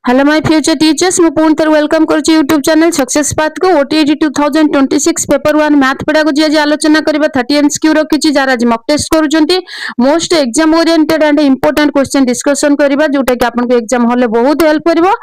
Hello my future teachers मु पुणी थर वेलकम करछि यूट्यूब चैनल सक्सेस पाथ को ओटीईटी 2026 पेपर 1 मैथ पढ़ा को जी आलोचना करबा 30 एमसीक्यू रखिछि जार आज मॉक टेस्ट करूछंती most exam oriented and important question discussion करबा जोटा कि आपन को एग्जाम हॉल बहुत हेल्प करबो।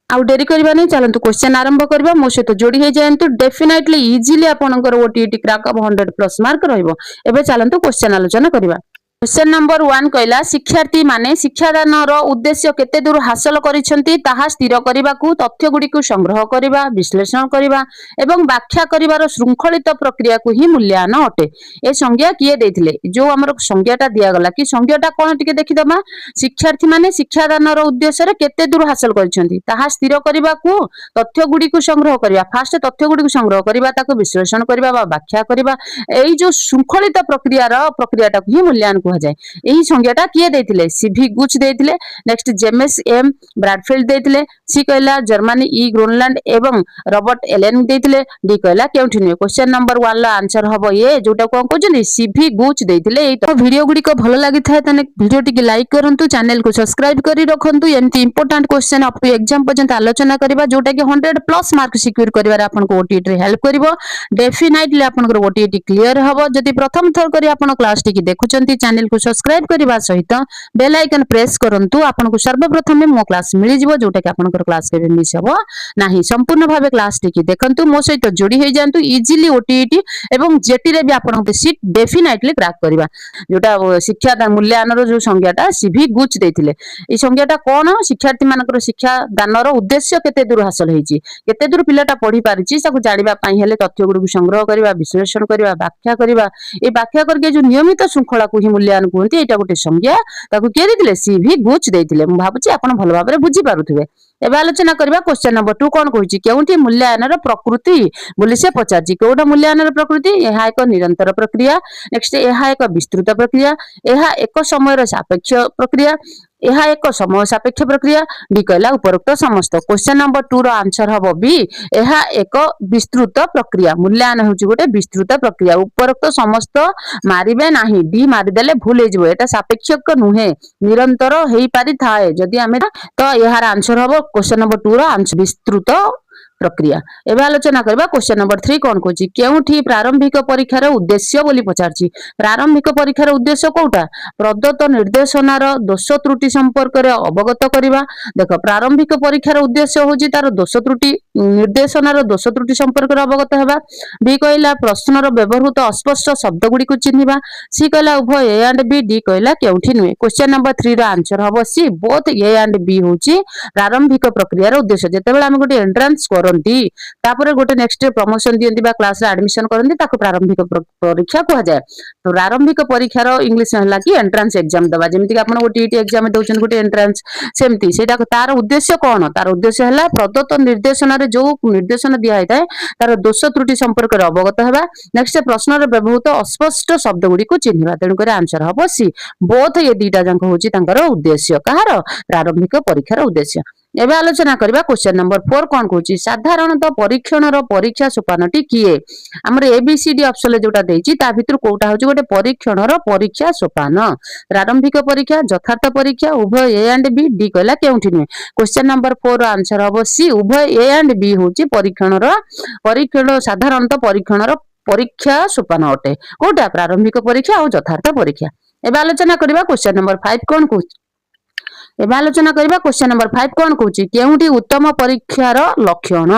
आउ डेरी करबा नहीं चलंतु क्वेश्चन आरंभ करबा मो सहित जोड़ी हे जायंतु डेफिनेटली इजीली आपनकर OTET crack up 100 plus mark रहइबो। एबे चलंतु क्वेश्चन आलोचना करबा। क्वेश्चन नंबर 1 कहला शिक्षार्थी माने शिक्षादान रो उद्देश्य केते दूर हासिल करिसंती ताहा स्थिर करबा को तथ्य गुडी को संग्रह करबा विश्लेषण करबा एवं व्याख्या करिवार श्रृंखलित प्रक्रिया को ही मूल्यांकन अटे। ए संज्ञा किए देथिले जो हमर संज्ञाटा दिया गला कि संज्ञाटा कोन टिके देखि दमा। शिक्षार्थी माने शिक्षादान रो उद्देश्य रे केते दूर हासिल करिसंती ताहा स्थिर करबा को तथ्य गुडी को संग्रह करबा फास्ट तथ्य गुडी को संग्रह करबा ताको विश्लेषण करबा बा व्याख्या करबा एई जो श्रृंखलित प्रक्रियाटा को ही मूल्यांकन जाए। यही संज्ञाटा किए देथिले सीवी गुच देथिले नेक्स्ट जेम्स एम ब्रैडफील्ड देथिले सी कहला जर्मनी ई ग्रीनलैंड एवं रॉबर्ट एलेन देथिले डी कहला केउठी नुए। क्वेश्चन नंबर 1 ला आंसर हबो ए जोटा कोन कहजनी सीवी गुच देथिले। एई तो वीडियो गुडी को भलो लागि थाए तने वीडियो टिके लाइक करंतु चैनल को सब्सक्राइब करी रखंतु एमती important question up to exam पर्यंत आलोचना करबा जोटा कि 100 प्लस मार्क सिक्योर करबार आपन को ओटीईटी रे हेल्प करबो। डेफिनेटली आपन को ओटीईटी क्लियर हबो। जदि प्रथम थर करी आपन क्लास टिके देखुचंती चैनल को सब्सक्राइब करबा सहित बेल आइकन प्रेस करंतु आपन को सर्वप्रथम मो क्लास मिलि जिवो जोटा कि आपन क्लास के मिस हबो नाही। संपूर्ण भाबे क्लास टिकी देखंतु मो सहित जोड़ी हे जानतु इजीली ओटीईटी एवं जेटी रे भी आपन के सीट डेफिनेटली क्रैक करबा। जोटा शिक्षा मूल्यांकन रो जो संज्ञाटा सीवी गुच देथिले ए संज्ञाटा कोन शिक्षार्थी मानकर शिक्षा दान रो उद्देश्य केते दूर हासिल हेची केते दूर पिलाटा पढ़ी पारिची साकु जानिबा पई हेले तथ्य गुडी को संग्रह करबा विश्लेषण करबा व्याख्या करबा ए व्याख्या करके जो नियमित श्रृंखला को ही मूल्यांकन कहते एटा गोटे संज्ञा ताकू के देथिले सीवी गुच देथिले। मु भाबुची आपण भलो भाबरे बुझी पारुथिबे। एबे आलोचना करबा क्वेश्चन नंबर 2 कोन कहूची केउठी मूल्यांकन प्रकृति बोली से पचारची केउडा मूल्यांकन प्रकृति एहा एक निरंतर प्रक्रिया नेक्स्ट एहा एक विस्तृत प्रक्रिया एहा एक समय सापेक्ष प्रक्रिया एहा एक समय सापेक्ष प्रक्रिया डी कहला उपरोक्त समस्त। क्वेश्चन नंबर 2 रो आंसर हबो बी एहा एक विस्तृत प्रक्रिया मूल्यांकन होची गोटे विस्तृत प्रक्रिया उपरोक्त समस्त मारिबे नाही डी मारि देले भूल हेजबो एटा सापेक्षक नुहे निरंतर हेई पारि थाए जदी हमें तो एहार आंसर हबो क्वेश्चन नंबर 2 रो आंसर विस्तृत प्रक्रिया। एबे आलोचना करबा क्वेश्चन नंबर 3 कोन कहूची केउठी प्रारंभिक परीक्षार उद्देश्य बोली पचारची। प्रारंभिक परीक्षार उद्देश्य कोउटा प्रदत्त निर्देशनार दोष त्रुटि संपर्क रे अवगत करबा। देखो प्रारंभिक परीक्षार उद्देश्य होची तार दोष त्रुटि निर्देशनार दोष त्रुटि संपर्क रे अवगत हेबा। बी कहला प्रश्नर व्यवहृत अस्पष्ट शब्द गुडी को चिन्हिबा। सी कहला उभय ए एंड बी डी कहला केउठी नुए। क्वेश्चन नंबर 3 रो आंसर हबो C both A and B होची प्रारंभिक प्रक्रियार उद्देश्य। जेतेबेला हम गोटे एंट्रेंस तापर गोटे नेक्स्ट प्रमोशन दियंती बा क्लास रे एडमिशन करंती ताको प्रारंभिक परीक्षा कहा जाय। तो प्रारंभिक परीक्षार इंग्लिश हला कि एंट्रेंस एग्जाम दबा जेमिति कि आपण ओटीईटी एग्जाम दोचन गोटे एंट्रेंस सेमती सेटा तार उद्देश्य कोन तार उद्देश्य हला प्रदत्त निर्देशन रे जो निर्देशन दिया हैताय तार दोष त्रुटि संपर्क रे अवगत हेबा। नेक्स्ट प्रश्न रे व्यवहृत अस्पष्ट शब्द गुडी को चिन्हबा। तेनु करे आंसर हबो सी बोथ ये दीटा जंक होची तांकर उद्देश्य कहार प्रारंभिक परीक्षार उद्देश्य। एबे आलोचना करबा क्वेश्चन नंबर 4 कोन कहूची साधारणतः परीक्षण रो परीक्षा सोपानटी किए हमर एबीसीडी ऑप्शन ले जोटा देची ता भितर कोटा होची गोटे परीक्षण रो परीक्षा सोपान। प्रारंभिक परीक्षा यथार्थ परीक्षा उभय ए एंड बी डी कहला केउठी नुए। क्वेश्चन नंबर 4 रो आंसर हबो सी उभय ए एंड बी होची परीक्षण साधारणतः परीक्षण रो परीक्षा सोपान अटे कोटा प्रारंभिक परीक्षा और यथार्थ परीक्षा। एबे आलोचना करबा क्वेश्चन नंबर 5 कोन कहूची एबे आलोचना करबा क्वेश्चन नंबर 5 कोन कहूची केउठी उत्तम परीक्षार लक्षण।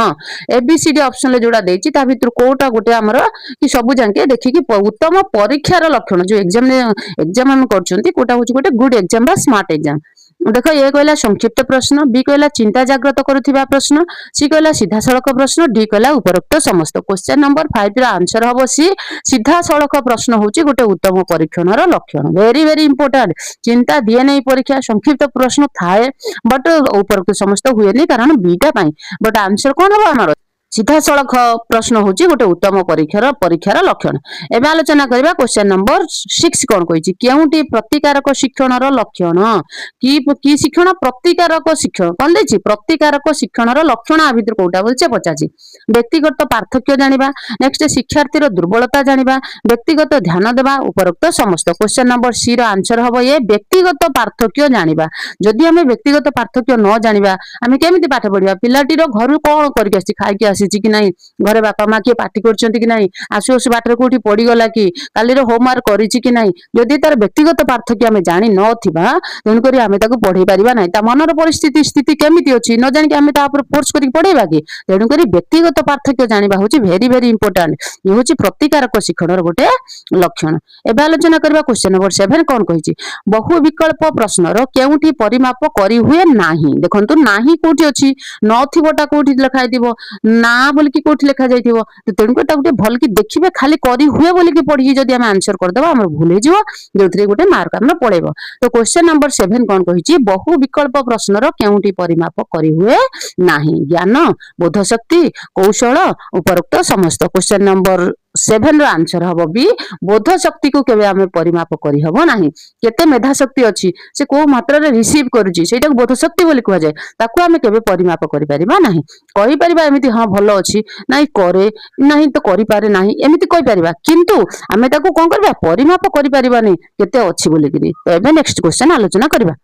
एबीसीडी ऑप्शन ले जोड़ा देची ता भितर कोटा गोटे हमर कि सब जांके देखि कि उत्तम परीक्षार लक्षण जो एग्जाम हम करछंती कोटा होची गोटे गुड एग्जाम बा स्मार्ट एग्जाम। देखो ये कहला संक्षिप्त प्रश्न बी कहला चिंता जागृत करुथिबा प्रश्न सी कहला सीधा सड़क प्रश्न डी कहला उपरोक्त समस्त। क्वेश्चन नंबर 5 रा आंसर हबो सी सीधा सड़क प्रश्न होची गोटे उत्तम परीक्षणर लक्षण। वेरी वेरी इंपोर्टेंट चिंता दिए नै परीक्षा संक्षिप्त प्रश्न थाए बट उपरोक्त समस्त हुए नै कारण बीटा पई बट आंसर कोन हबो हमर सीधा सड़क प्रश्न हूँ गोटे उत्तम परीक्षार लक्षण। एवं आलोचना करबा क्वेश्चन नंबर 6 कौन कही केउटी प्रतिकारक शिक्षणर लक्षण कि शिक्षण प्रतिकारक शिक्षण कौन देछि प्रतिकारक शिक्षणर लक्षण आ भितर कोटा बोलछे पचाछि व्यक्तिगत पार्थक्य जानिबा नेक्स्ट शिक्षार्थीर दुर्बलता जानिबा व्यक्तिगत ध्यान देबा उपरोक्त समस्त क्वेश्चन नंबर सी रो आंसर हबो ये व्यक्तिगत पार्थक्य जानिबा जदि हमें व्यक्तिगत पार्थक्य न जानिबा हमें केमिति पाठ पढिबा पिलाटीर घर कौन करके आसी खाइके आसी कि नहीं घरे बापा माँ किए पार्टी करछंती कि नहीं आसु आसु बाटर कोठी पड़ी गला कि कालीर होमवर्क करिछि कि नहीं जदि तार व्यक्तिगत पार्थक्य आमे जानि नथिबा तेणु करी आमे ताको पढ़ेई परिबा नहीं ता मनर परिस्थिति स्थिति केमिति अछि न जानि कि आमे ता ऊपर फोर्स करी पढ़ेबा कि तेणु करी व्यक्तिगत पार्थक्य जानिबा होछि भेरी भेरी इंपोर्टेंट ये होछि प्रतिकारक शिक्षणर गोटे लक्षण। एबे आलोचना करबा क्वेश्चन नंबर 7 कोन कहिछि बहु विकल्प प्रश्नर केउठी परिमाप करी हुए नाही देखंतु नाही कोठी अछि नथिबोटा कोठी लिखाइ दिबो ना बोल कि कोठी लिखा जाइथिबो तेणु कर गोटे भल कि देखिबे खाली करी हुए बोल कि पढ़ी जदि हम आंसर कर देबा हमर भूल हे जिवो जोथरे गोटे मार्क हमर पळेबो। तो क्वेश्चन नंबर 7 कोन कहिछि बहु विकल्प प्रश्नर केउठी परिमाप करी हुए नाही ज्ञान बोध शक्ति कौशल उपरोक्त समस्त क्वेश्चन नंबर 7 रो आंसर हबो बी बोध शक्ति को केबे हमें परिमाप करी हबो नाही केते मेधा शक्ति अछि से को मात्रा रे रिसीव करूची सेटा को बोध शक्ति बोली कहै जाय ताकू हमें केबे परिमाप करि परिबा नाही कहि परिबा एमिति हां भलो अछि नाही करे नाही तो करि पारे नाही एमिति कहि परिबा किंतु हमें ताकू कोन करबा परिमाप करि परिबा नै केते अछि बोली कि तो एबे नेक्स्ट क्वेश्चन आलोचना करबा।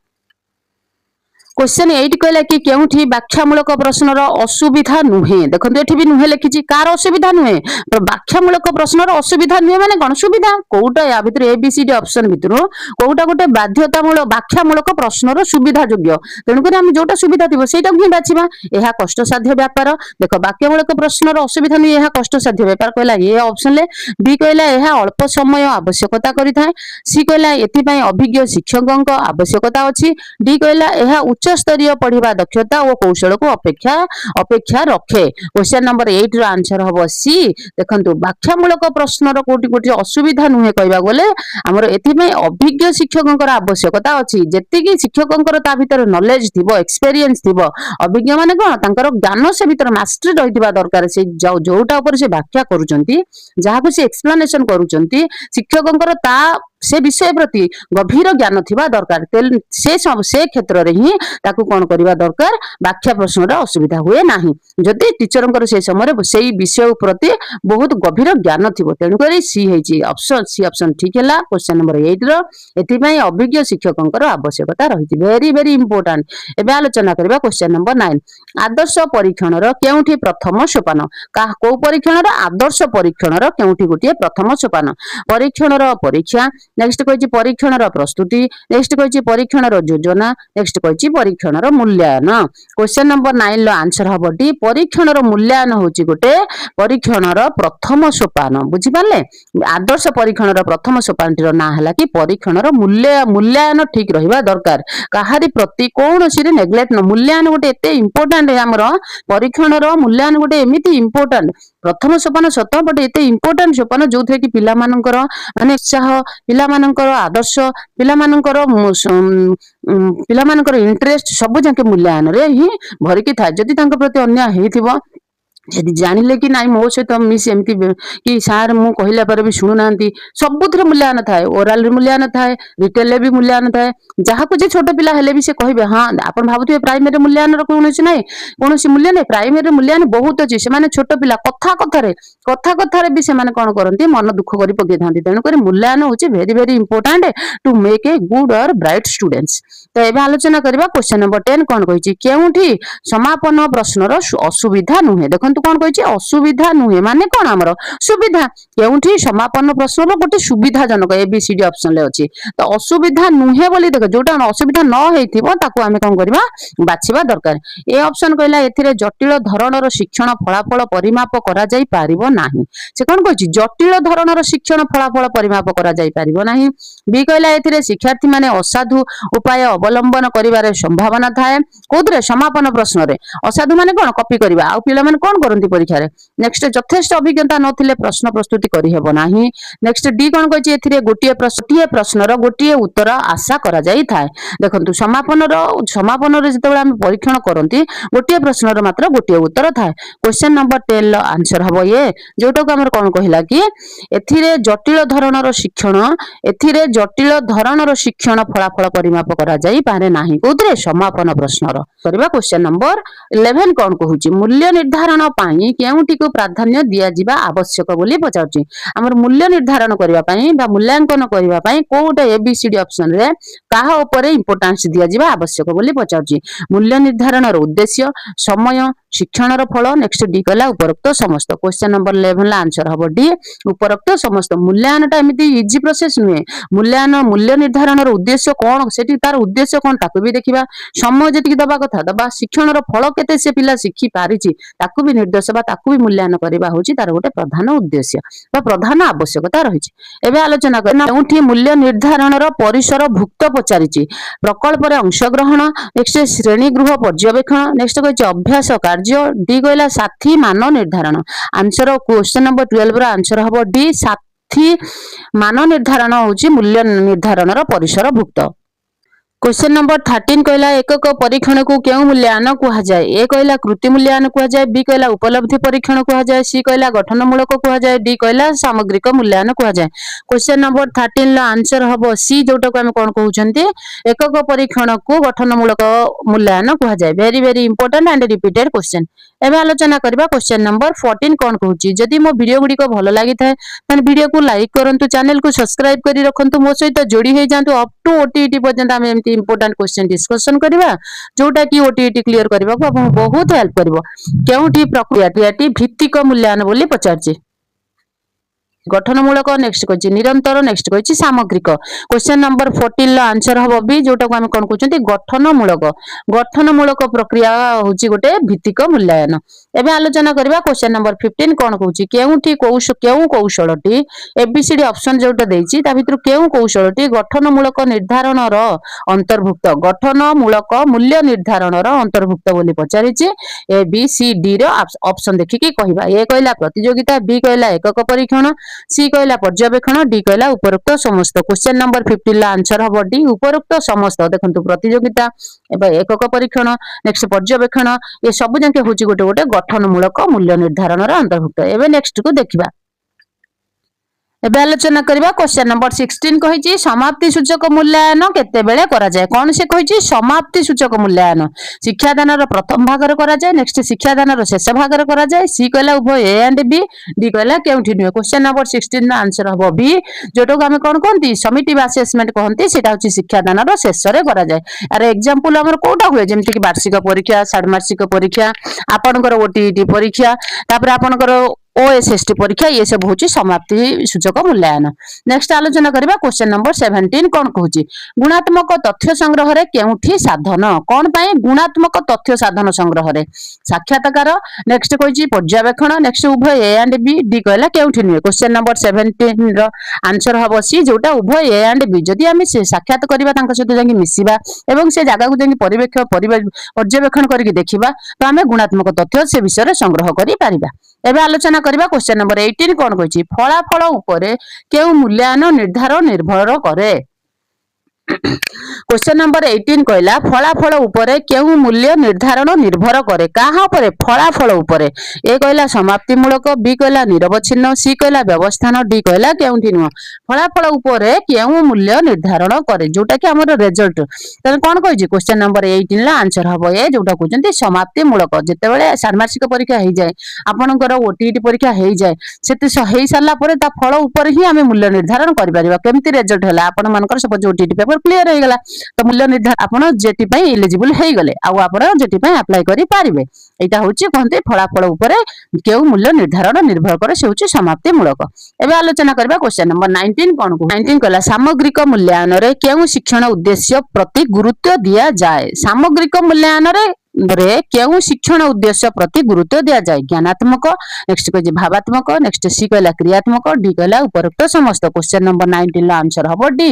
क्वेश्चन 8 कहला कि केउठी व्याख्यामूलक प्रश्नर असुविधा नुहे देखो एठी भी नुहे लिखिछि कार असुविधा नुहे तो व्याख्यामूलक प्रश्नर असुविधा नुहे माने कोन सुविधा कोउटा या भितर A B C D option भितर कोउटा गोटे बाध्यतामूलक व्याख्यामूलक प्रश्नर सुविधा योग्य तेणु कर हम जोटा सुविधा थिबो सेटा ही बाछिबा एहा कष्टसाध्य व्यापार देखो व्याख्यामूलक प्रश्नर असुविधा नुहे एहा कष्टसाध्य व्यापार कहला ए ऑप्शन ले बी कहला एहा अल्प समय आवश्यकता करिथाय सी कहला एथि पय अभिज्ञ शिक्षकक आवश्यकता अछि डी कहला एहा उच्च स्तरीय पढ़िबा दक्षता और कौशल को अपेक्षा रखे। क्वेश्चन नंबर 8 रो आंसर हबो सी देखंतु व्याख्यामूलक प्रश्नर कोटी कोटी असुविधा नुहे कहबा गले हमर एथि पय अभिज्ञ शिक्षककर आवश्यकता अछि जेति कि शिक्षककर ता भीतर नॉलेज थिबो एक्सपीरियंस थिबो अभिज्ञ माने कोन तांकर ज्ञान से भीतर मास्टरी रहितबा दरकार से जोटा ऊपर से व्याख्या करूचंती जहा को से एक्सप्लेनेशन करूचंती शिक्षककर ता से विषय प्रति गभीर ज्ञान थिबा दरकार से क्षेत्र रे ही ताकू कोन करबा दरकार व्याख्या प्रश्न रा असुविधा हुए नाही जदि टीचरंकर से समय सेही विषय प्रति बहुत गभीर ज्ञान थिबो तेनु करी सी हेची ऑप्शन सी ऑप्शन ठीक हैला क्वेश्चन नंबर 8 रो एथि पय अभिज्ञ शिक्षकंकर आवश्यकता रहिति वेरी वेरी इंपोर्टेंट। एबे आलोचना करबा क्वेश्चन नंबर 9 आदर्श परीक्षण रो केउठी प्रथम सोपान को परीक्षण रो आदर्श परीक्षण रो केउठी गोटिए प्रथम सोपान परीक्षण रो परीक्षा नेक्स्ट कहिछि परीक्षण रो प्रस्तुति नेक्स्ट कहिछि परीक्षण रो योजना नेक्स्ट कहिछि परीक्षण रो मूल्यांकन क्वेश्चन नंबर 9 लो आंसर हबो डी परीक्षण रो मूल्यांकन होछि गोटे परीक्षण रो प्रथम सोपान बुझि पाले आदर्श परीक्षण रो प्रथम सोपान रो ना हला कि परीक्षण रो मूल्यांकन ठीक रहिबा दरकार काहारी प्रति कोनोसी रे नेग्लेक्ट न मूल्यांकन गोटे एते इंपोर्टेंट है हमरो परीक्षण रो मूल्यांकन गोटे एमिति इंपोर्टेंट प्रथम सोपान सत बट एते इंपोर्टेंट सोपान जो थे कि पिला मानकर माने उत्साह पिला मानकर आदर्श पिला मानकर इंटरेस्ट सब जाके मूल्यांकन रे ही भरिकी था जदि तांको प्रति अन्याय हेथिबो यदि जानिले कि नाइ मो सहित मिस एमती कि सार मु कहला पर भी सुनु नांती सबुथरे मूल्यांकन थाए ओरल रे मूल्यांकन थाए रिटेल ले भी मूल्यांकन थाए जहा को जे छोट पिला हेले भी से कहबे हां आपण भाबुथे प्राइमरी मूल्यांकन रो कोनोसी नै कोनोसी मूल्य नै प्राइमरी मूल्यांकन बहुत अछि से माने छोट पिला कथा रे भी से माने कोन करंती मन दुख करी पके थांती तेनु करी मूल्यांकन होचे very very important to make a good or bright students. तो एबे आलोचना करबा क्वेश्चन नंबर 10 कोन कहिछि केउठी समापन प्रश्नर असुविधा नुहे देखंतु कोन कहिछि असुविधा नुहे माने कोन हमरो सुविधा केउठी समापन प्रश्नर गोटे सुविधाजनक एबीसीडी ऑप्शन ले अछि तो असुविधा नुहे बोली देख जोटा असुविधा न हेथिबो ताकू हमें कोन करबा बाछिबा दरकार ए ऑप्शन कहला एथिरे जटिल धरणर शिक्षण फलाफल परिमाप करा जाई पारिबो नाही से कोन कहिछि जटिल धरणर शिक्षण फलाफल परिमाप करा जाई पारिबो नाही बी कहला एथिरे शिक्षार्थी माने असाधु उपाय अवलंबन करिवारे संभावना थाए कोदरे समापन प्रश्न रे असाधु माने कोन कॉपी करबा आ पिला माने कोन करती परीक्षा रे। नेक्स्ट यथेष्ट अभिज्ञता नथिले प्रश्न प्रस्तुति करि हेबो नाही। नेक्स्ट डी कोन कहछि एथिरे गोटिए प्रश्नर गोटिए उत्तर आशा करा जाई थाए। देखंतु समापन रे जेतेबेले हम परीक्षण करंती गोटिए प्रश्नर मात्र गोटिए उत्तर थाए। क्वेश्चन नंबर 10 लो आंसर हबो ये, जोटा को हमर कोन कहिला कि एथिरे जटिल धरणर शिक्षण फलाफल परिमाप करा जाई पारे नाही। कोउतरे समापन प्रश्नर करबा। क्वेश्चन नंबर 11 कोन कहूची मूल्य निर्धारण पाई केउटी को प्राधान्य दिया जिबा आवश्यक बोली पचाउची। हमर मूल्य निर्धारण करबा पाई बा मूल्यांकन करबा पाई कोउटा एबीसीडी ऑप्शन रे काहा ऊपर इंपोर्टेंस दिया जिबा आवश्यक बोली पचाउची। मूल्य निर्धारणर उद्देश्य, समय, शिक्षणर फल। नेक्स्ट डी कहला उपरोक्त समस्त। क्वेश्चन नंबर 11 ला आंसर हबो डी उपरोक्त समस्त। मूल्यांकनटा एमिति इजी प्रोसेस नुहे। मूल्य निर्धारणर उद्देश्य कोन, सेठी तार उद्देश्य कोन ताकू भी देखिबा। समय जेतिक दबा कथा दबा, शिक्षणर फल केते से पिला शिखी पारिछि ताकू भी निर्देश बा ताकू भी मूल्यांकन करबा होची तार गोटे प्रधान उद्देश्य बा प्रधान आवश्यकता रहिछि। एबे आलोचना करना केउठी मूल्य निर्धारणर परिसर भुक्त पचारिछि। प्रकल्प रे अंशग्रहण, नेक्स्ट श्रेणी गृह पर्यवेक्षण, नेक्स्ट कहछि अभ्यास कार्य, डी कहला साथी मान निर्धारण। आंसर क्वेश्चन नंबर 12 रो आंसर हबो डी साथी मान निर्धारण होची मूल्य निर्धारणर परिसर भुक्त। क्वेश्चन नंबर 13 कहला एकक परीक्षण को केउ मूल्यांकन कुहा जाय। ए कहला कृति मूल्यांकन कुहा जाय, बी कहला उपलब्धि परीक्षण कुहा जाय, सी कहला गठनमूलक कुहा जाय, डी कहला सामग्रिक मूल्यांकन कुहा जाय। क्वेश्चन नंबर 13 ला आंसर हबो सी, जोटा को हम कोन कहउचंती एकक परीक्षण को गठनमूलक मूल्यांकन कुहा जाय। Very very important and repeated question. एबे आलोचना करबा क्वेश्चन नंबर 14 कोन कहउची। जदि मो वीडियो गुडी को भलो लागि थाए तन वीडियो को लाइक करंतु, चैनल को सब्सक्राइब करी रखंतु, मो सहित जोडी हे जांतु अप टू ओटीईटी पर्यंत हम एमती इंपोर्टेंट क्वेश्चन डिस्कशन करबा जोटा कि ओटीईटी क्लियर करबा को आपन बहुत हेल्प करबो। केउठी प्रक्रियाटी भित्तिक मूल्यांकन बोली पचारची। गठनमूलक नेक्स्ट कहछि निरंतर, नेक्स्ट कहछि सामग्रिक। क्वेश्चन नंबर 14 ला आंसर हबो बी, जोटा को हम कोन कहउचंती गठनमूलक प्रक्रिया होछि गोटे भित्तिक मूल्यांकन। एबे आलोचना करबा क्वेश्चन नंबर 15 कोन कहउछि केउठी केउ कौशलटी एबीसीडी ऑप्शन जोटा देछि ता भितरु केउ कौशलटी गठनमूलक निर्धारणर अंतर्भुक्त, गठनमूलक मूल्य निर्धारणर अंतर्भुक्त बोली पचारिछि। ए बी सी डी रो ऑप्शन देखि कि कहिबा। ए कहला प्रतियोगिता, बी कहला एकक परीक्षण, सी कहला पर्यवेक्षण, डी कहला उपरोक्त समस्त। क्वेश्चन नंबर 15 ला आंसर हबो डी उपरोक्त समस्त। देखंतु प्रतियोगिता एबा एकक परीक्षण, नेक्स्ट पर्यवेक्षण, ये सब जाके होची गोटे गोटे गठनमूलक मूल्य निर्धारणर अंतर्भुक्त। एबे नेक्स्ट को देखिबा। एबे आलोचना करबा क्वेश्चन नंबर 16 कहिछि समाप्ति सूचक मूल्यांकन केते बेले करा जाय। कोन से कहिछि समाप्ति सूचक मूल्यांकन शिक्षादानर प्रथम भागर करा जाय, नेक्स्ट शिक्षादानर शेष भागर करा जाय, सी कहला उभय ए एंड बी, डी कहला केउठी नुहे। क्वेश्चन नंबर 16 ना आंसर हबो बी, जोटो को हम कोन कहंती समिटिव असेसमेंट कहंती, सेटा होछि शिक्षादानर शेष रे करा जाय। अरे एग्जांपल हमर कोटा हुए जेमति कि वार्षिक परीक्षा, षाडमासिक परीक्षा, आपनकर ओटीईटी परीक्षा, तापर आपनकर ओएसएसटी परीक्षा, ये सब होची समाप्ति सूचक मूल्यांकन। नेक्स्ट आलोचना करबा क्वेश्चन नंबर 17 कोन कहूची गुणात्मक तथ्य संग्रह रे केउठी साधन। कोन पई गुणात्मक तथ्य साधन संग्रह रे साक्षात्कार, नेक्स्ट कहूची पर्यवेक्षण, नेक्स्ट उभय ए एंड बी, डी कहला केउठी नुहे। क्वेश्चन नंबर 17 रो आंसर हबो सी, जोटा उभय ए एंड बी। जदि हम से साक्षात करबा तांका सहित जांगी मिसिबा एवं से जागा को जांगी पर्यवेक्षण करके देखिबा तो हमें गुणात्मक तथ्य से विषय रे संग्रह करि पारिबा। एबे आलोचना करबा क्वेश्चन नंबर 18 कोन कहछि फलाफल उपरे केउ मूल्यांकन निर्भर करे। क्वेश्चन नंबर 18 कहला फलाफल उपरे केउ मूल्य निर्धारण निर्भर करे। काहा उपरे? फलाफल उपरे। ए कहला समाप्ति मूलक, बी कहला निरवच्छिन्न, सी कहला व्यवस्थान, डी कहला केउठी नुह। फलाफल उपरे केउ मूल्य निर्धारण करे जोटा कि हमर रिजल्ट। त कोन कहछि क्वेश्चन नंबर 18 ला आंसर हबो ए, जोटा कहजंती समाप्ति मूलक। जेतेबेले षाडमासिक परीक्षा हेइ जाय, आपनकर ओटीईटी परीक्षा हेइ जाय, सेते हेइ साला परे ता फल ऊपर ही हमें मूल्य निर्धारण करि परिबा। केमति रिजल्ट हला आपन मानकर सपोज ओटीईटी पेपर क्लियर हो गला तो मूल्य निर्धारण आपन जेटी पई एलिजिबल हे गले आ आपन जेटी पई अप्लाई करि पारिबे। एटा होची कहते फलाफल उपरे केउ मूल्य निर्धारण निर्भर करे, से होची समाप्ति मूलक। एबे आलोचना करबा क्वेश्चन नंबर 19 कोन को 19 कहला सामग्रिक मूल्यांकन रे केउ शिक्षण उद्देश्य प्रति गुरुत्व दिया जाय। सामग्रिक मूल्यांकन रे केउ शिक्षण उद्देश्य प्रति गुरुत्व दिया जाए ज्ञानात्मक नेक्स्ट कह भावात्मक नेक्स्ट सी कहला क्रियात्मक डी कहला उपरोक्त समस्त क्वेश्चन नंबर 19 आंसर हम डी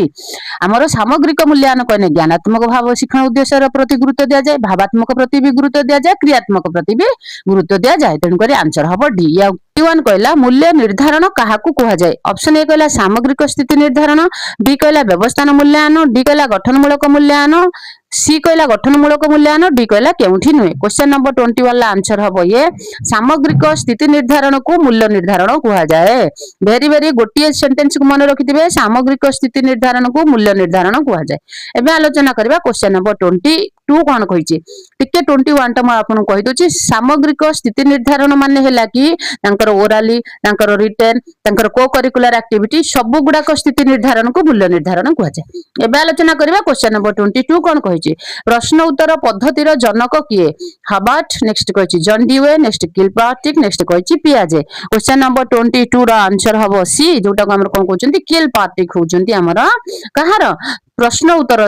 आमर सामग्रिक मूल्यांकन कहने ज्ञानात्मक भाव शिक्षण उद्देश्य प्रति गुरुत्व दिया जाए भावात्मक प्रति भी गुरुत्व दिया जाए क्रियात्मक प्रति भी गुरुत्व दिया जाए तेणुक आंसर हम डी या 21 कहला मूल्य निर्धारण काहाकू कहा जाए ऑप्शन ए कहला सामग्रिक स्थिति निर्धारण बी कहला व्यवस्थान मूल्यांकन डी कहला गठनमूलक मूल्यांकन सी कहला गठनमूलक मूल्यांकन डी कहला केउठी नुहे क्वेश्चन नंबर 21 आंसर हम ये सामग्रिक स्थिति निर्धारण को मूल्य निर्धारण कहा जाए वेरी वेरी गोटे सेंटेंस को मन रखिथिबे सामग्रिक स्थिति निर्धारण को मूल्य निर्धारण कहा जाए एबे आलोचना करबा क्वेश्चन नंबर 22 कोन कहिछि टिके 21 टा म आपन कहि दोछि सामग्रिक स्थिति निर्धारण माने हैला कि तांकर ओराली तांकर रिटेन तांकर को करिकुलर एक्टिविटी सब गुडा को स्थिति निर्धारण को मूल्य निर्धारण कहा जाए एबे आलोचना करबा क्वेश्चन नंबर 22 कोन कहिछि प्रश्न उत्तर पद्धतिर जनक किए Hubert next कहिछि John डीवे next किलपार्टिक next कहिछि पियाजे question number 22 रा आंसर हबो सी जोटा को हमर कोन कहउछन्ती किलपार्टिक होउछन्ती हमर कहार प्रश्न उत्तर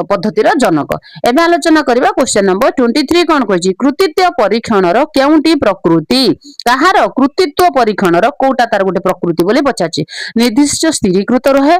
पद्धतिर जनक एबे आलोचना करबा क्वेश्चन नंबर 23 कोन कहिछि कृतित्व परीक्षणर केउंटी प्रकृति कहार कृतित्व परीक्षणर कोटा तार गोटे प्रकृति बोली पचाछि निर्दिष्ट स्थिरीकृत रहे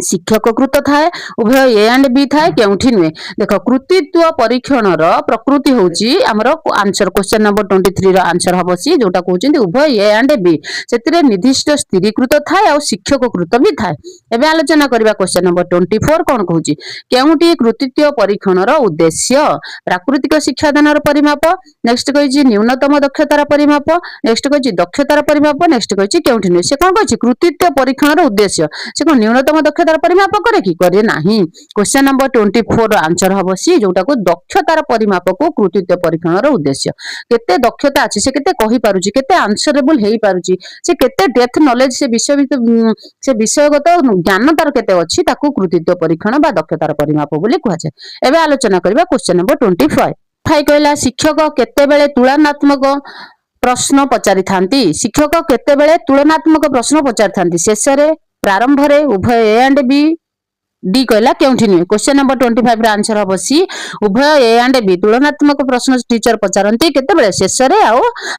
शिक्षक कृत थाए उभय ए एंड बी थाए केउठी नुहे देखो कृतित्व परीक्षण रो प्रकृति होची हमरो आंसर क्वेश्चन नंबर 23 रो आंसर हबो सी जोटा कहउछन्ती उभय ए एंड बी सेतिरे निर्दिष्ट स्थिरीकृत थाए और शिक्षक कृत भी थाए एबे आलोचना करबा क्वेश्चन नंबर 24 कोन कहउची केउठी कृतित्व परीक्षण रो उद्देश्य प्राकृतिक शिक्षादान रो परिमाप नेक्स्ट कहिछि न्यूनतम दक्षतार परिमाप नेक्स्ट कहिछि दक्षतार परिमाप नेक्स्ट कहिछि केउठी नुहे से कोन कहिछि कृतित्व परीक्षण रो उद्देश्य से कोन न्यूनतम दक्षतार परिमाप करे कि करे नाही क्वेश्चन नंबर 24 रो आंसर हबो सी जोटा को दक्षतार परिमाप को कृतित्व परीक्षण रो उद्देश्य केते दक्षता अछि से केते कहि पारुची केते आंसरेबल हेई पारुची से केते डेप्थ नॉलेज से विषयगत ज्ञान तार केते अछि ताकू कृतित्व परीक्षण बा दक्षतार परिमाप बोली कहै छै एबे आलोचना करबा क्वेश्चन नंबर 25 फाइ कहला शिक्षक केते बेले तुलनात्मक प्रश्न पचारि थांती शिक्षक केते बेले तुलनात्मक प्रश्न पचारि थांती शेषरे प्रारंभ रे उभय ए एंड बी डी कहला केउठी नुहे क्वेश्चन नंबर 25 रा आंसर हबो सी उभय ए एंड बी तुलनात्मक प्रश्न टीचर पचारंती केते बेले शेष रे आ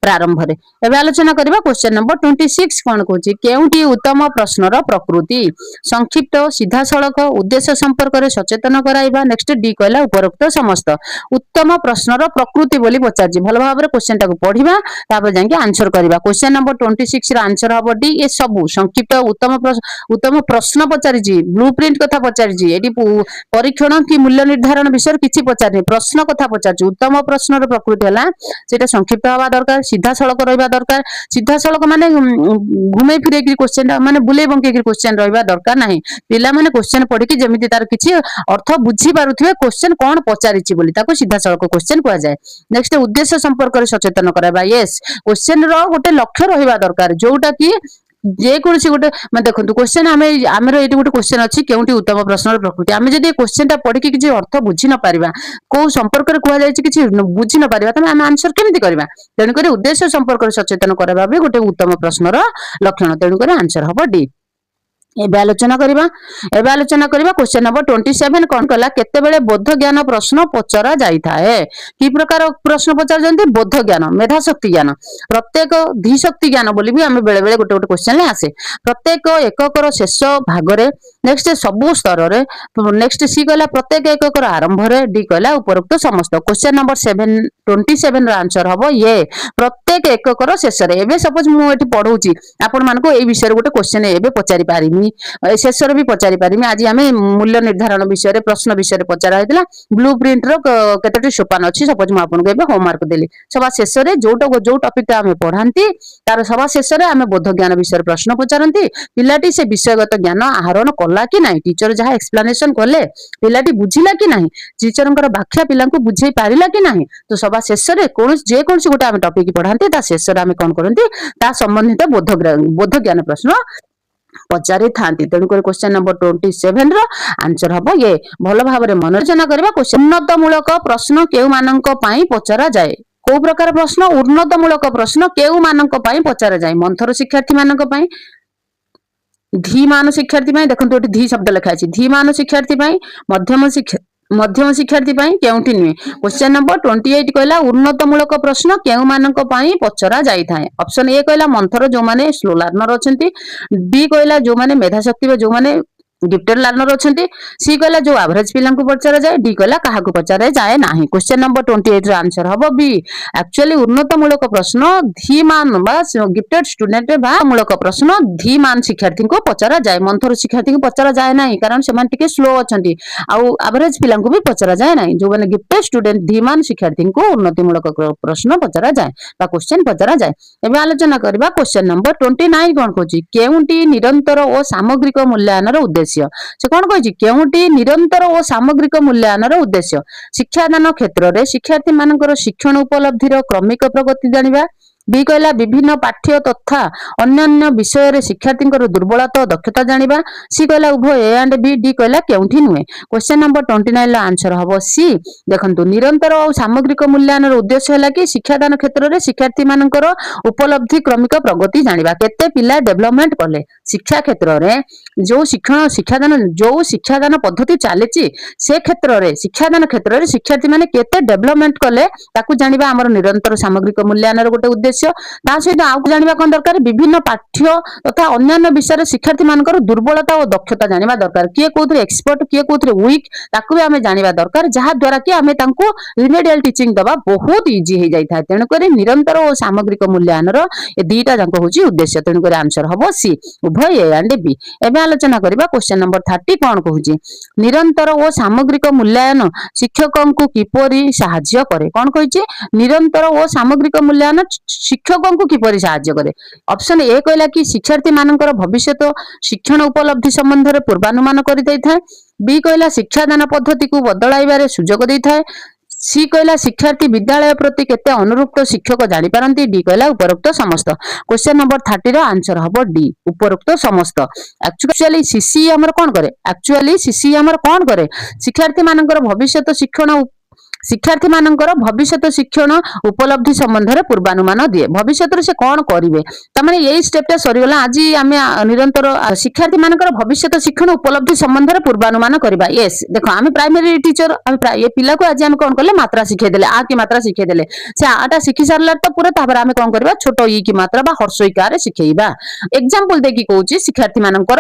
प्रारंभ रे एबे आलोचना करबा क्वेश्चन नंबर 26 कोन कहूची केउठी उत्तम प्रश्न रो प्रकृति संक्षिप्त सीधा सड़क उद्देश्य संपर्क रे सचेतन कराइबा नेक्स्ट डी कहला उपरोक्त समस्त उत्तम प्रश्न रो प्रकृति बोली पचारजी भलो भाबरे रे क्वेश्चन टाको पढिबा तापर जांके आंसर करबा क्वेश्चन नंबर 26 रा आंसर हबो डी ए सब संक्षिप्त उत्तम प्रश्न पचारजी ब्लूप्रिंट कथा पचारजी एडी परीक्षण की मूल्य निर्धारण विषय किछि पचारनी प्रश्न कथा पचारजी उत्तम प्रश्न रो प्रकृति हला सेटा संक्षिप्त हवा दरकार सीधा सड़क रहबा दरकार सीधा सड़क माने घुमे फिरे की क्वेश्चन माने बुले बंके की क्वेश्चन रहबा दरकार नाही पिला माने क्वेश्चन पढी कि जेमिति तार किछि अर्थ बुझी पारुथिबे क्वेश्चन कोन पचारिछि बोली ताको सीधा सड़क क्वेश्चन कहै जाय नेक्स्ट उद्देश्य संपर्क रे सचेतन कराबा यस क्वेश्चन रो गोटे लक्ष्य रहबा दरकार जोटा कि जे कोनसी गोटे मैं देखंतु क्वेश्चन आमेर एटी गोटे क्वेश्चन अछि केउटी उत्तम प्रश्न प्रकृति आमे जदि क्वेश्चन ता पढि कि किछि अर्थ बुझी न पारिबा को संपर्क रे कुआ जायछि किछि बुझी न पारिबा तमे आमे आंसर केमिति करबा तेनु करे उद्देश्य संपर्क रे सचेतन करबा भी गोटे उत्तम प्रश्न रो लक्षण तेनु करे आंसर हबो डी एबे आलोचना करिबा क्वेश्चन नंबर 27 कोन कला केते बेले बोध ज्ञान प्रश्न पचरा जाई थाए की प्रकार प्रश्न पचर जंती बोध ज्ञान मेधा शक्ति ज्ञान प्रत्येक धी शक्ति ज्ञान बोली भी हमें बेले बेले गोटे गोटे क्वेश्चन ले आसे प्रत्येक एककर शेष भाग रे नेक्स्ट सबु स्तर रे नेक्स्ट सी कहला प्रत्येक एककर आरंभ रे डी कहला उपरोक्त समस्त क्वेश्चन नंबर 27 रा आंसर हबो ये प्रत्येक एककर शेष रे एबे सपोज मु एठी पढौची आपण मानको ए विषय रे गोटे क्वेश्चन एबे पचारि पारिमी शेष रे भी पचारि पारिमी आज आमे मूल्य निर्धारण विषय रे प्रश्न विषय रे पचारा हैतला ब्लूप्रिंट रो केतटी सोपान अछि सपोज मु आपन को एबे होमवर्क देली सभा शेष रे जो टॉपिक ता आमे पढांती तार सभा शेष रे आमे बोध ज्ञान विषय रे प्रश्न पचारंती पिलाटी से विषयगत ज्ञान आहरण कला कि नाही टीचर जहा एक्सप्लेनेशन करले पिलाटी बुझिला कि नाही टीचरंकर व्याख्या पिला को बुझाई पारिला कि नाही तो सभा शेष रे जे कोनसी गोटे आमे टॉपिक पढांती ता शेष रे आमे कोन करंती ता संबंधित बोध ज्ञान प्रश्न पचारि थांती तेणु कर क्वेश्चन नंबर 27 रो आंसर हबो ये भलो भाबरे मनोरंजन करबा क्वेश्चन उन्नतमूलक प्रश्न केउ मानक पई पचारा जाय को प्रकार प्रश्न उन्नतमूलक प्रश्न केउ मानक पई पचारा जाय मंथर शिक्षार्थी मानक पई धीमान शिक्षार्थी पई देखंतु एठी धी शब्द लिखा अछि धीमान शिक्षार्थी पई मध्यम मध्यम शिक्षार्थी केउंठी नुहे। क्वेश्चन नंबर 28 कहला उन्नतमूलक प्रश्न केउ मानक पई पचरा जाई थाए। ऑप्शन ए कहला मंथर जो माने स्लो लर्नर अछंती, बी कहला जो माने मेधाशक्ति जो माने गिफ्टेड लर्नर अछंती, सी कहला जो एवरेज पिला को पचरा जाए, डी कहला काहा को पचरा जाए नाही। क्वेश्चन नंबर 28 रो आंसर हबो बी। एक्चुअली उन्नतमूलक प्रश्न धीमान बा गिफ्टेड स्टूडेंट बा मूलक प्रश्न धीमान शिक्षार्थी को पचरा जाए, मंथर शिक्षार्थी को पचरा जाए नाही कारण से मान टिके स्लो अछंती। आ एवरेज पिला को भी पचरा जाए नाही। जो माने गिफ्टेड स्टूडेंट धीमान शिक्षार्थी को उन्नतिमूलक प्रश्न पचरा जाए बा क्वेश्चन पचरा जाए। एबे आलोचना करबा क्वेश्चन नंबर 29 कोन कहूची केउंटी निरंतर और सामग्रिक मूल्यांकन उद्देश्य। से कौन कही केउंटी निरंतर और सामग्रिक मूल्यांकन उद्देश्य शिक्षादान क्षेत्र में शिक्षार्थी मानकर शिक्षण उपलब्धिर क्रमिक प्रगति जानिबा, बी कहला विभिन्न पाठ्य तथा अन्य विषय रे शिक्षार्थी दुर्बलता और दक्षता जानिबा, सी कहला उभय ए एंड बी, डी कहला केउंठी नुहे। क्वेश्चन नंबर 29 ला आंसर हबो सी। देखंतु निरंतर और सामग्रिक मूल्यांकन उद्देश्य हैला कि शिक्षादान क्षेत्र में शिक्षार्थी मानकर उपलब्धि क्रमिक प्रगति जानिबा, केते पिला डेवलपमेंट कले शिक्षा क्षेत्र में जो शिक्षादान पद्धति चली से क्षेत्र में शिक्षादान क्षेत्र में शिक्षार्थी माने केते डेवलपमेंट कले ताकू जानिबा हमर निरंतर सामग्रिक मूल्यांकन गोटे उद्देश्य। ता सहित आउ जानिबा कोन दरकार विभिन्न पाठ्य तथा अन्य विषय शिक्षार्थी मानकर दुर्बलता और दक्षता जानिबा दरकार, किए कोथरे एक्सपर्ट किए कोथरे वीक ताकू भी हमें जानिबा दरकार, जहा द्वारा कि हमें तांको रिमेडियल टीचिंग दबा बहुत इजी हो जाय था। तेनु करी निरंतर और सामग्रिक मूल्यांकन ए दीटा जंक होची उद्देश्य। तेनु करी आंसर हबो सी उभय ए एंड बी। एबे आलोचना करबा क्वेश्चन नंबर 30 कोन कहूची निरंतर और सामग्रिक मूल्यांकन शिक्षकों को किपरि सहाय्य करे। कोन कहिची निरंतर और सामग्रिक मूल्यांकन शिक्षकों को किपरि सहाय्य करे। ऑप्शन ए कहला कि शिक्षार्थी मानकर भविष्य शिक्षण उपलब्धि संबंध में पूर्वानुमान कर दै थाए, बी कहला शिक्षादान पद्धति को बदलाइबारे सुजोग दै थाए, सी कहला शिक्षार्थी विद्यालय प्रति केते अनुरूक्त शिक्षक जानि पारंती, डी कहला उपरोक्त समस्त। क्वेश्चन नंबर 30 रो आंसर हबो डी उपरोक्त समस्त। एक्चुअली सीसी हमर कोन करे शिक्षार्थी मानकर भविष्य शिक्षण उपलब्धि संबंध में पूर्वानुमान दिए। भविष्य से कौन करेंगे तमाने यही स्टेपटा सरीगला। आज आम निरंतर शिक्षार्थी मानकर भविष्य शिक्षण उपलब्धि संबंध में पूर्वानुमान करवा। यस देखो आम प्राइमरी टीचर ये पिला को आज आम कौन कले मात्रा शिखेदेले, आ की मात्रा शिखेदेले, से आटा शिखी सारा तो पूरा तापर आम कौन करवा छोट ई की मात्रा बा हर्षईकार शिखेबा। एग्जांपल देखि कहूची शिक्षार्थी मानकर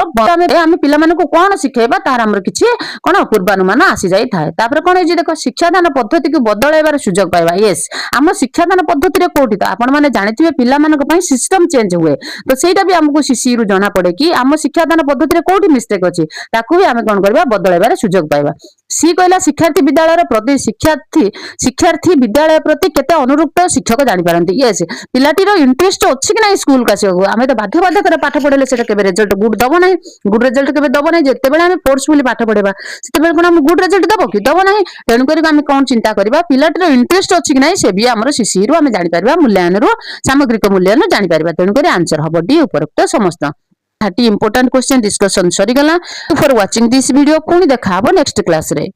आम पिला मानक कौन शिखेबा तार हमर किछि कोन पूर्वानुमान आसी जाई थाए। तापर कोन जे देखो शिक्षादान पद्धति को बदलाइबार सुजोग पाइबा। यस आम शिक्षादान पद्धति रे कोठी तो आपण माने जानिथिबे पिला मानक पई सिस्टम चेंज हुए तो सेटा भी हमको सीसी रु जाना पड़े कि आम शिक्षादान पद्धति रे कोठी मिस्टेक अछि ताकू भी आमे कोन करबा बदलाइबार सुजोग पाइबा। सी कहला शिक्षार्थी विद्यालय प्रति शिक्षार्थी विद्यालय प्रति केते अनुरूक्त शिक्षक जानि पारंती। यस पिलाटीर इंटरेस्ट अछि कि नै स्कूल का से आमे तो बाध्य करे पाठ पढले सेटा केबे रिजल्ट गुड दबो नै, गुड रिजल्ट केबे दबो नै। जते बेले आमे फोर्सफुली पाठ पढेबा सेते बेले कोन हम गुड रिजल्ट दबो कि दबो नै। तेनु करी आमे कोन चिंता करबा पिलाटीर इंटरेस्ट अछि कि नै से भी हमर सीसी रु आमे जानि परबा, मूल्यांकन रु सामग्रिक मूल्यांकन जानि परबा। तेनु करी आंसर हबो डी उपरोक्त समस्त। 30 इंपोर्टेंट क्वेश्चन डिस्कशन सरी गला। फॉर वाचिंग दिस वीडियो पुणी देखा हबो नेक्स्ट क्लास रे।